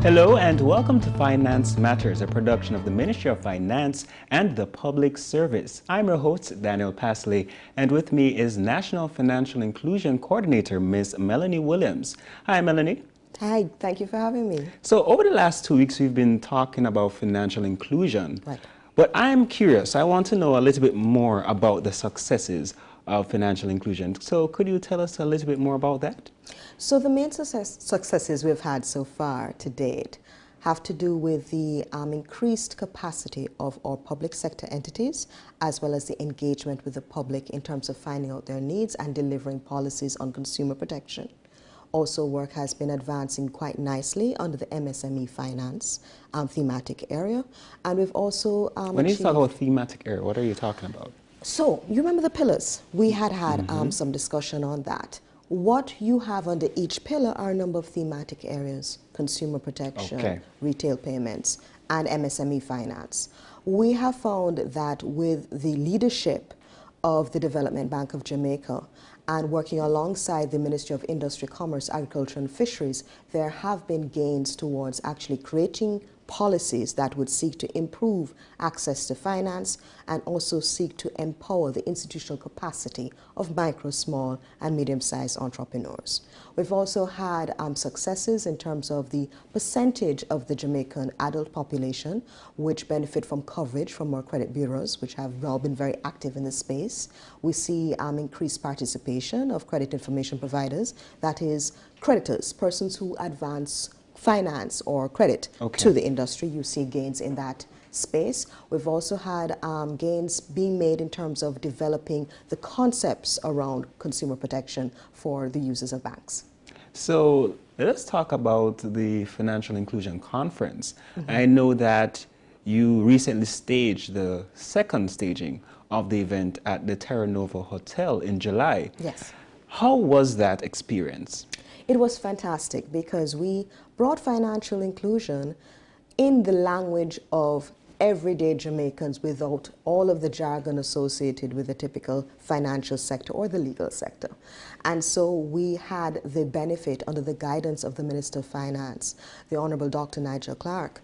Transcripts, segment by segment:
Hello and welcome to Finance Matters, a production of the Ministry of Finance and the Public Service. I'm your host, Daniel Pasley, and with me is National Financial Inclusion Coordinator, Ms. Melanie Williams. Hi, Melanie. Hi, thank you for having me. So over the last 2 weeks, we've been talking about financial inclusion. Right. But I'm curious, I want to know a little bit more about the successes of financial inclusion. So could you tell us a little bit more about that? So the main successes we've had so far to date have to do with the increased capacity of our public sector entities, as well as the engagement with the public in terms of finding out their needs and delivering policies on consumer protection. Also, work has been advancing quite nicely under the MSME finance thematic area. And we've also When you talk about thematic area, what are you talking about? So, you remember the pillars? We had some discussion on that. What you have under each pillar are a number of thematic areas: consumer protection, retail payments, and MSME finance. We have found that with the leadership of the Development Bank of Jamaica and working alongside the Ministry of Industry, Commerce, Agriculture and Fisheries, there have been gains towards actually creating policies that would seek to improve access to finance and also seek to empower the institutional capacity of micro, small and medium-sized entrepreneurs. We've also had successes in terms of the percentage of the Jamaican adult population which benefit from coverage from our credit bureaus, which have now been very active in this space. We see increased participation of credit information providers, that is creditors, persons who advance finance or credit to the industry. You see gains in that space. We've also had gains being made in terms of developing the concepts around consumer protection for the users of banks. So let's talk about the Financial Inclusion Conference. I know that you recently staged the second staging of the event at the Terra Nova Hotel in July. Yes. How was that experience? It was fantastic because we brought financial inclusion in the language of everyday Jamaicans without all of the jargon associated with the typical financial sector or the legal sector. And so we had the benefit under the guidance of the Minister of Finance, the Honorable Dr. Nigel Clark.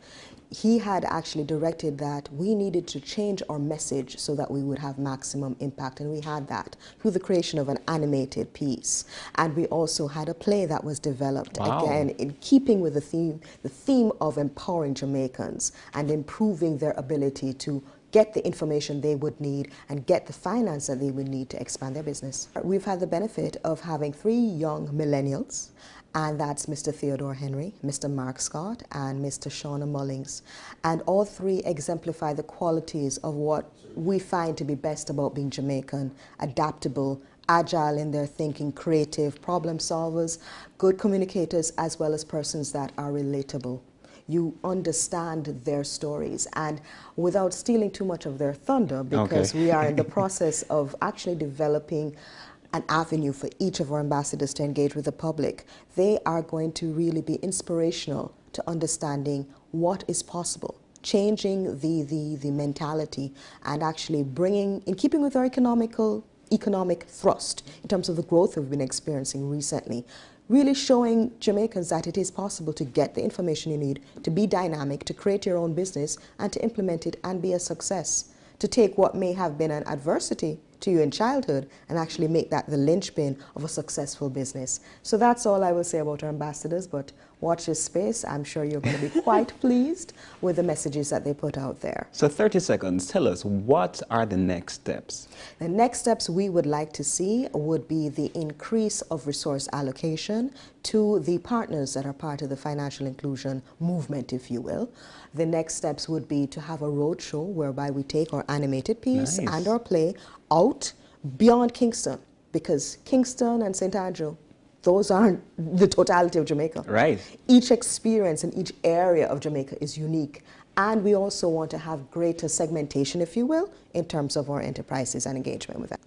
He had actually directed that we needed to change our message so that we would have maximum impact, and we had that through the creation of an animated piece. And we also had a play that was developed, again, in keeping with the theme of empowering Jamaicans and improving their ability to get the information they would need and get the finance that they would need to expand their business. We've had the benefit of having 3 young millennials, and that's Mr. Theodore Henry, Mr. Mark Scott, and Mr. Shauna Mullings. And all 3 exemplify the qualities of what we find to be best about being Jamaican: adaptable, agile in their thinking, creative, problem solvers, good communicators, as well as persons that are relatable. You understand their stories, and without stealing too much of their thunder, because we are in the process of actually developing an avenue for each of our ambassadors to engage with the public. They are going to really be inspirational to understanding what is possible, changing the mentality, and actually bringing, in keeping with our economic thrust in terms of the growth we've been experiencing recently, really showing Jamaicans that it is possible to get the information you need, to be dynamic, to create your own business, and to implement it and be a success. To take what may have been an adversity to you in childhood and actually make that the linchpin of a successful business. So that's all I will say about our ambassadors, but watch this space. I'm sure you're going to be quite pleased with the messages that they put out there. So 30 seconds, tell us, what are the next steps? The next steps we would like to see would be the increase of resource allocation to the partners that are part of the financial inclusion movement, if you will. The next steps would be to have a roadshow whereby we take our animated piece and our play out beyond Kingston, because Kingston and St. Andrew, those aren't the totality of Jamaica. Right. Each experience in each area of Jamaica is unique, and we also want to have greater segmentation, if you will, in terms of our enterprises and engagement with them.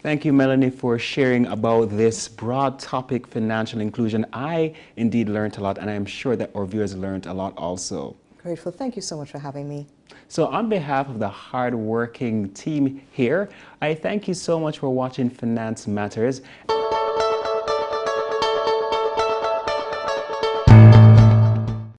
Thank you, Melanie, for sharing about this broad topic, financial inclusion. I indeed learned a lot, and I'm sure that our viewers learned a lot also. Grateful. Thank you so much for having me. So on behalf of the hard-working team here, I thank you so much for watching Finance Matters.